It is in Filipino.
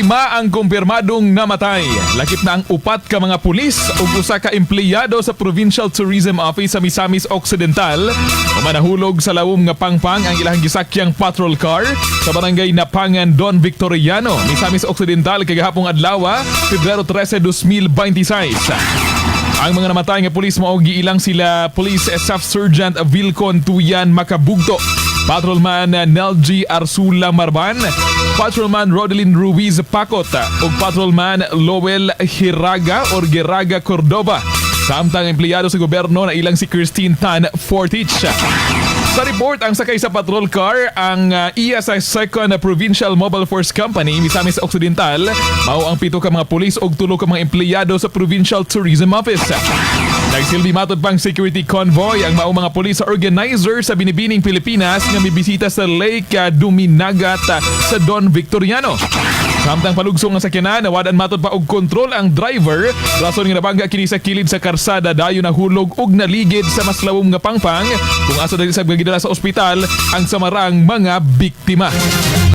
Lima ang kumpirmadong namatay. Lakip na ang upat ka mga pulis ug usa ka empleyado sa Provincial Tourism Office sa Misamis Occidental o manahulog sa lawom nga pangpang ang ilang gisakyang patrol car sa Barangay Napangan, Victoriano, Misamis Occidental kagahapong adlaw, Pebrero 13, 2026. Ang mga namatay nga pulis mao giilang sila Police Staff Sergeant Vilcon Tuyan Macabugto, Patrolman Nelgy Arsula Marban, Patrolman Rodelin Ruiz Pacot ug Patrolman Lowell Hiraga or Geraga Cordova. Samtang empleyado sa gobyerno na ilang si Christine Tan Fortich. Sa report, ang sakay sa patrol car ang iya sa 2nd Provincial Mobile Force Company, Misamis Occidental, mao ang 7 ka mga pulis ug 3 ka mga empleyado sa Provincial Tourism Office. Nagsilbi matod pang security convoy ang mao mga pulis sa organizer sa Binibining Pilipinas nga mibisita sa Lake Duminagat sa Don Victoriano. Samtang palugsong ng sakyanan, nawadan matod pa og kontrol ang driver, rason nga nabangga kini sa kilid sa karsada dayon nahulog ug naligid sa mas lawom nga pangpang kung asa dali sa gidala sa ospital ang samarang mga biktima.